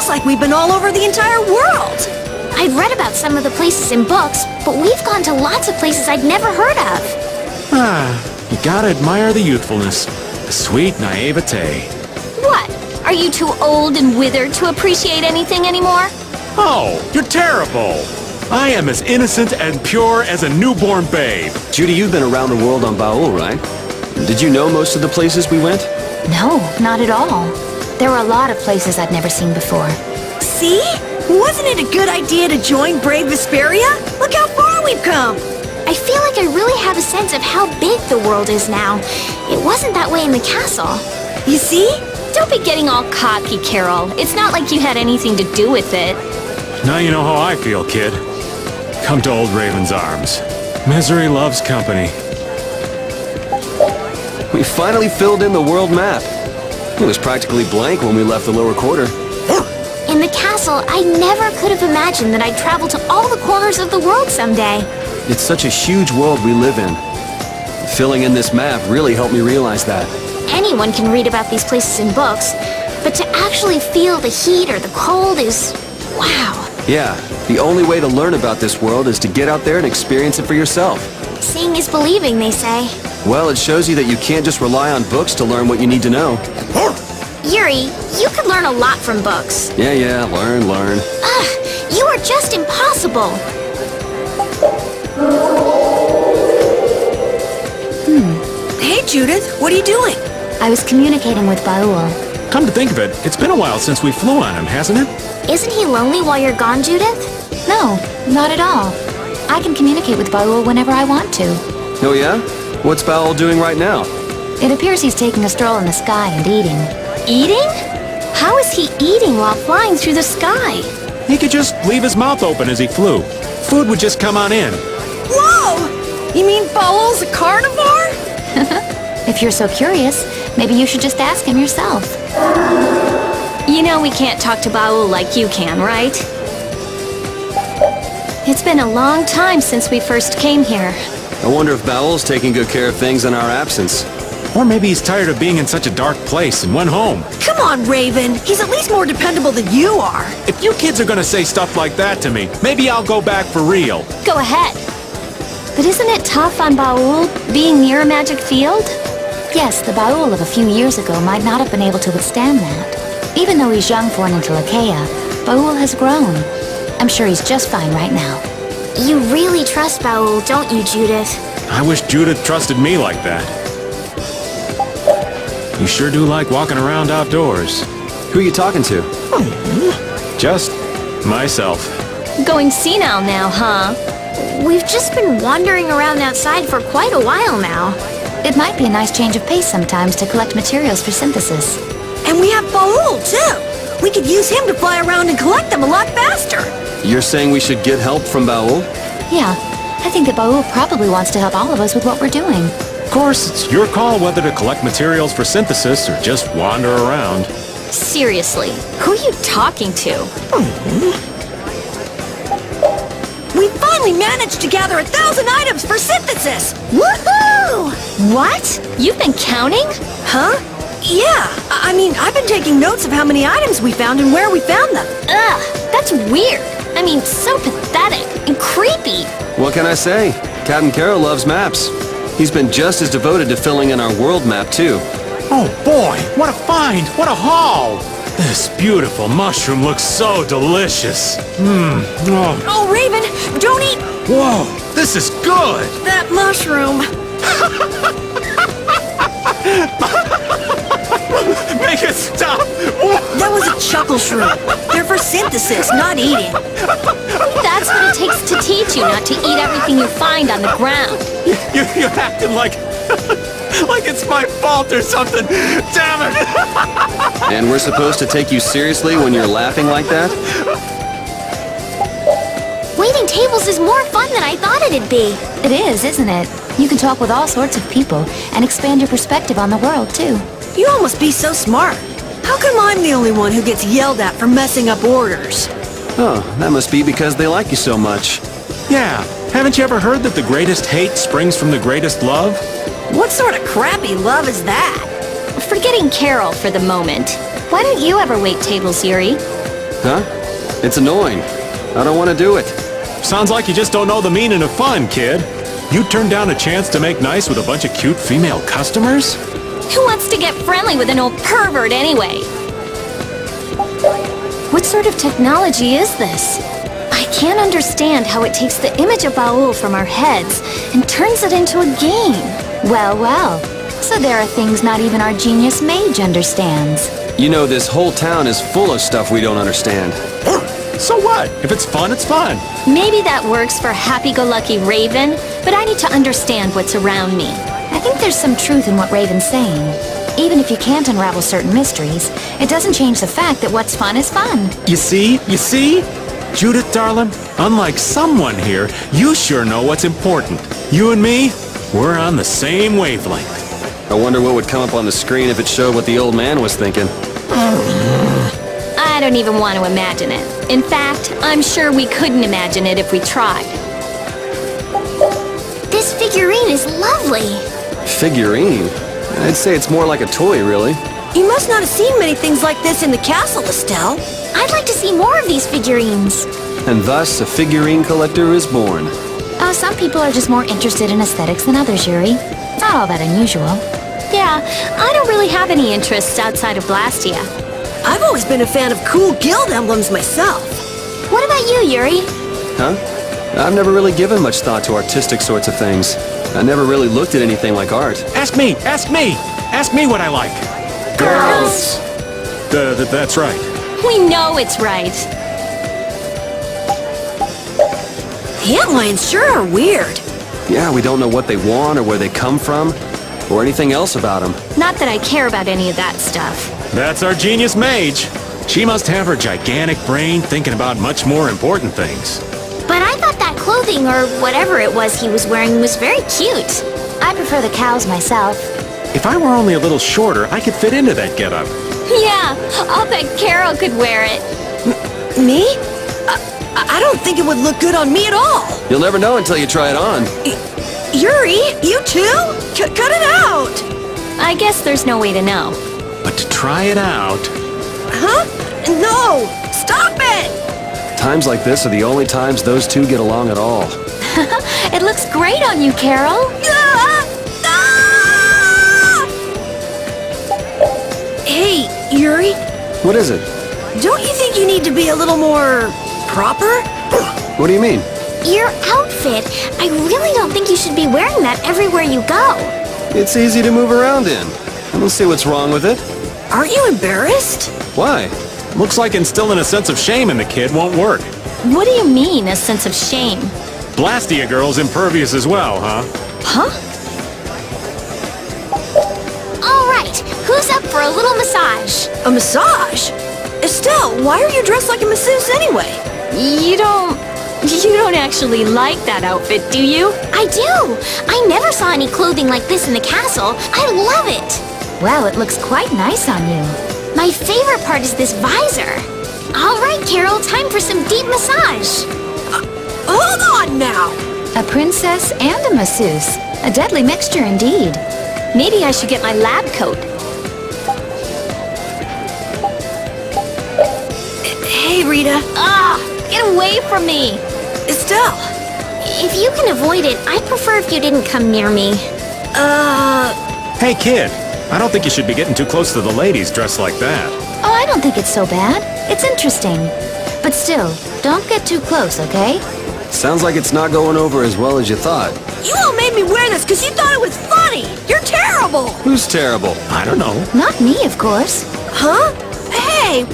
looks like we've been all over the entire world. I've read about some of the places in books, but we've gone to lots of places I'd never heard of. You gotta admire the youthfulness, the sweet naivete. What? Are you too old and withered to appreciate anything anymore? Oh, you're terrible! I am as innocent and pure as a newborn babe. Judy, you've been around the world on Baul, right? Did you know most of the places we went? No, not at all. There were a lot of places I'd never seen before. See? Wasn't it a good idea to join Brave Vesperia? Look how far we've come! I feel like I really have a sense of how big the world is now. It wasn't that way in the castle. You see? Don't be getting all cocky, Carol. It's not like you had anything to do with it. Now you know how I feel, kid. Come to old Raven's arms. Misery loves company. We finally filled in the world map. It was practically blank when we left the lower quarter. In the castle, I never could have imagined that I'd travel to all the corners of the world someday. It's such a huge world we live in. Filling in this map really helped me realize that. Anyone can read about these places in books, but to actually feel the heat or the cold is... wow. Yeah, the only way to learn about this world is to get out there and experience it for yourself. Seeing is believing, they say. Well, it shows you that you can't just rely on books to learn what you need to know. Yuri, you could learn a lot from books. Yeah, learn. Ugh, you are just impossible. Hey, Judith, what are you doing? I was communicating with Baul. Come to think of it, it's been a while since we flew on him, hasn't it? Isn't he lonely while you're gone, Judith? No, not at all. I can communicate with Baul whenever I want to. Oh yeah? What's Baul doing right now? It appears he's taking a stroll in the sky and eating. Eating? How is he eating while flying through the sky? He could just leave his mouth open as he flew. Food would just come on in. Whoa! You mean Baul's a carnivore? If you're so curious, maybe you should just ask him yourself. You know we can't talk to Baul like you can, right? It's been a long time since we first came here. I wonder if Baul's taking good care of things in our absence. Or maybe he's tired of being in such a dark place and went home. Come on, Raven. He's at least more dependable than you are. If you kids are gonna say stuff like that to me, maybe I'll go back for real. Go ahead. But isn't it tough on Baul, being near a magic field? Yes, the Baul of a few years ago might not have been able to withstand that. Even though he's young for an Intellicaea, Baul has grown. I'm sure he's just fine right now. You really trust Baul, don't you, Judith? I wish Judith trusted me like that. You sure do like walking around outdoors. Who are you talking to? Just myself. Going senile now, huh? We've just been wandering around outside for quite a while now. It might be a nice change of pace sometimes to collect materials for synthesis. And we have Baul, too. We could use him to fly around and collect them a lot faster. You're saying we should get help from Baul? Yeah, I think that Baul probably wants to help all of us with what we're doing. Of course, it's your call whether to collect materials for synthesis or just wander around. Seriously, who are you talking to? We finally managed to gather 1,000 items for synthesis! Woohoo! What? You've been counting? Huh? Yeah, I mean, I've been taking notes of how many items we found and where we found them. Ugh, that's weird. I mean, so pathetic and creepy. What can I say? Captain Carroll loves maps. He's been just as devoted to filling in our world map, too. Oh boy, what a find! What a haul! This beautiful mushroom looks so delicious. Oh. Oh, Raven, don't eat Whoa, this is good! that mushroom. Make it stop! That was a chuckle shroom. They're for synthesis, not eating. That's what it takes to teach you not to eat everything you find on the ground. You're acting like it's my fault or something. Damn it! And we're supposed to take you seriously when you're laughing like that? Waiting tables is more fun than I thought it'd be. It is, isn't it? You can talk with all sorts of people and expand your perspective on the world, too. You all must be so smart. How come I'm the only one who gets yelled at for messing up orders? Oh, that must be because they like you so much. Yeah, haven't you ever heard that the greatest hate springs from the greatest love? What sort of crappy love is that? Forgetting Carol for the moment. Why don't you ever wait tables, Yuri? Huh? It's annoying. I don't want to do it. Sounds like you just don't know the meaning of fun, kid. You turned down a chance to make nice with a bunch of cute female customers? Who wants to get friendly with an old pervert anyway? What sort of technology is this? I can't understand how it takes the image of Baul from our heads and turns it into a game. Well, well. So there are things not even our genius mage understands. You know, this whole town is full of stuff we don't understand. So what? If it's fun, it's fun. Maybe that works for happy-go-lucky Raven, but I need to understand what's around me. I think there's some truth in what Raven's saying. Even if you can't unravel certain mysteries, it doesn't change the fact that what's fun is fun. You see? Judith, darling, unlike someone here, you sure know what's important. You and me, we're on the same wavelength. I wonder what would come up on the screen if it showed what the old man was thinking. I don't even want to imagine it. In fact, I'm sure we couldn't imagine it if we tried. This figurine is lovely. Figurine? I'd say it's more like a toy, really. You must not have seen many things like this in the castle, Estelle. I'd like to see more of these figurines. And thus, a figurine collector is born. Some people are just more interested in aesthetics than others, Yuri. Not all that unusual. Yeah, I don't really have any interests outside of Blastia. I've always been a fan of cool guild emblems myself. What about you, Yuri? Huh? I've never really given much thought to artistic sorts of things. I never really looked at anything like art. Ask me what I like. Girls. That's right. We know it's right. The antlions sure are weird. Yeah, we don't know what they want or where they come from, or anything else about them. Not that I care about any of that stuff. That's our genius mage. She must have her gigantic brain thinking about much more important things. But I thought that clothing, or whatever it was he was wearing, was very cute. I prefer the cows myself. If I were only a little shorter, I could fit into that getup. Yeah, I'll bet Carol could wear it. Me? I don't think it would look good on me at all. You'll never know until you try it on. Yuri, you too? Cut it out! I guess there's no way to know. But to try it out... Huh? No! Stop it! Times like this are the only times those two get along at all. It looks great on you, Carol. Ah! Ah! Hey, Yuri, What is it? don't you think you need to be a little more proper? What do you mean? Your outfit. I really don't think you should be wearing that everywhere you go. It's easy to move around in. I don't see what's wrong with it. Aren't you embarrassed? Why? Looks like instilling a sense of shame in the kid won't work. What do you mean, a sense of shame? Blastia girl's impervious as well, huh? Huh? All right, who's up for a little massage? A massage? Estelle, why are you dressed like a masseuse anyway? You don't actually like that outfit, do you? I do. I never saw any clothing like this in the castle. I love it. Well, it looks quite nice on you. My favorite part is this visor. All right, Carol, time for some deep massage. Hold on now! A princess and a masseuse. A deadly mixture indeed. Maybe I should get my lab coat. Hey, Rita. Ah, get away from me. Estelle. If you can avoid it, I'd prefer if you didn't come near me. Hey, kid. I don't think you should be getting too close to the ladies dressed like that. Oh, I don't think it's so bad. It's interesting. But still, don't get too close, okay? Sounds like it's not going over as well as you thought. You all made me wear this because you thought it was funny. You're terrible. Who's terrible? I don't know. Not me, of course. Huh? Hey,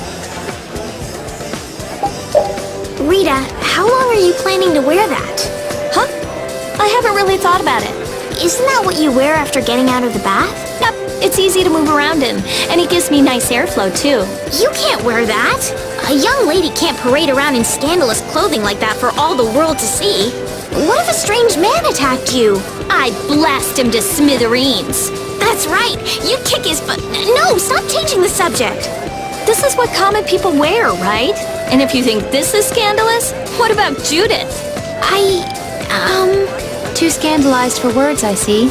Rita, how long are you planning to wear that? huh? I haven't really thought about it. Isn't that what you wear after getting out of the bath? Yep, it's easy to move around in, and it gives me nice airflow too. You can't wear that. A young lady can't parade around in scandalous clothing like that for all the world to see. What if a strange man attacked you? I'd blast him to smithereens. That's right, you'd kick his butt. No, stop changing the subject. This is what common people wear, right? And if you think this is scandalous, what about Judith? Too scandalized for words, I see.